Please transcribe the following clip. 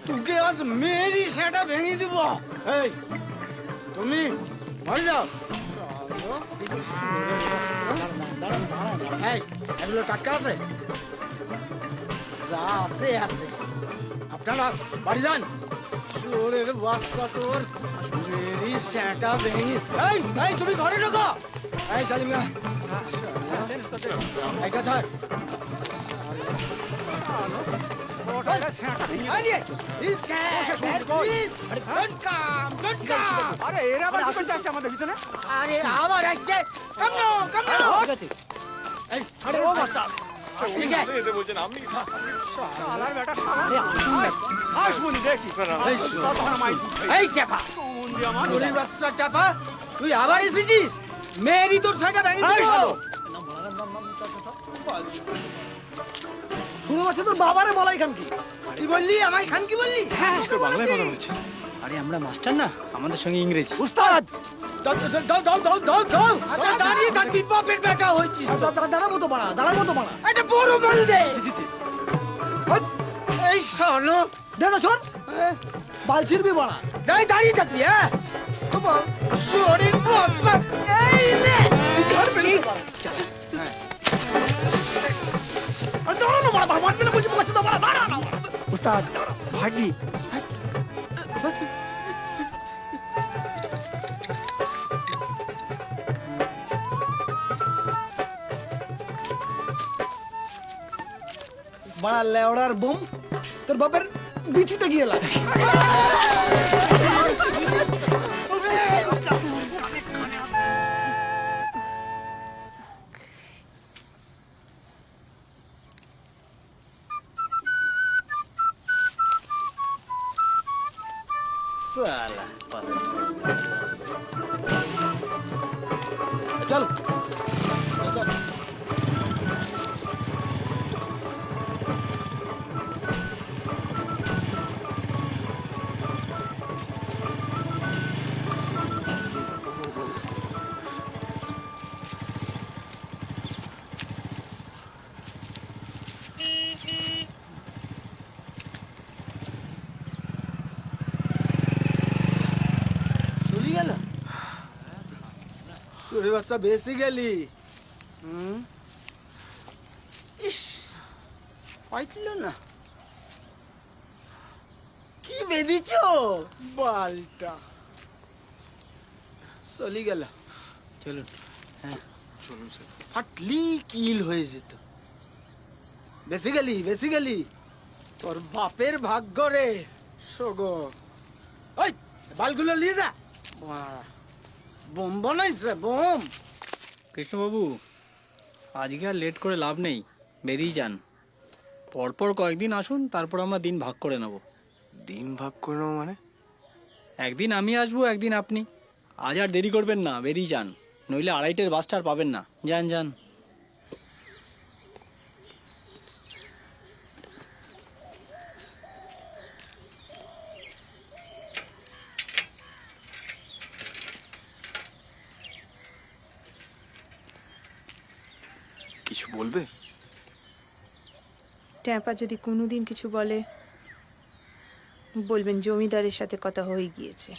তোকে আজ মেয়েরই সেটা ভেঙে দিব। এই তুমি বাড়ি যাও। এই এগুলো টাটকা আছে? যা আছে আছে, আপনারা বাড়ি যান। চোরের বাচ্চা তোর মেয়েরই সেটা ভেঙে। এই এই তুমি ঘরে ঢোকো। এই চালিমা এইটা ধর। আরে আবার আসছে। তুই আবার এসেছিস? মেয়েরই তোর ছয়টা ভেঙে দিল। শুনে পাচ্ছে তোর বাবারে বলাই খানকি। কি বললি? আমায় খানকি বললি? হ্যাঁ বাংলায় কথা বলছি। আরে আমরা মাস্টার না, আমাদের সঙ্গে ইংরেজি। উস্তাদ দাঁড়িয়ে থাকবি, বাপের বেটা হয়েছিস। দাঁড়াবো তো বাড়া, দাঁড়াবো তো বাড়া। একটা বড় মাল দে। এই শোনো, দে না শোন, বাল ছিড়বি বাড়া। দাঁড়িয়ে থাকবি। হ্যাঁ শরীর বসা। এই লে দাঁড়ানো বাড়া, মারবি না বুঝি বলছি তো বাড়া। দাঁড়ানো উস্তাদ ভাগি। বড়া লেওড়ার বোম তোর বাপের বিচিতে গিয়ে লাগে। চল চুরি বাচ্চা বেশি গেলি। ইস পাইছিল না, কি বেঁধেছ বালটা। চলি গেল। চলুন। হ্যাঁ চলুন স্যার। ফাটলি কিল হয়ে যেত। বেশি গেলি, বেশি গেলি। তোর বাপের ভাগ্য রে সগো। ওই বালগুলো নিয়ে যা। বোম বানাইছে বোম। কৃষ্ণবাবু, আজকে আর লেট করে লাভ নেই, বেরিয়ে যান। পরপর কয়েকদিন আসুন, তারপর আমরা দিন ভাগ করে নেব। দিন ভাগ করে নেবো মানে? একদিন আমি আসবো, একদিন আপনি। আজ আর দেরি করবেন না, বেরিয়ে যান, নইলে 2:30-এর বাসটা আর পাবেন না। যান যান। কিছু বলবে? ট্যাপা যদি কোনোদিন কিছু বলে, বলবেন জমিদারের সাথে কথা হয়ে গিয়েছে।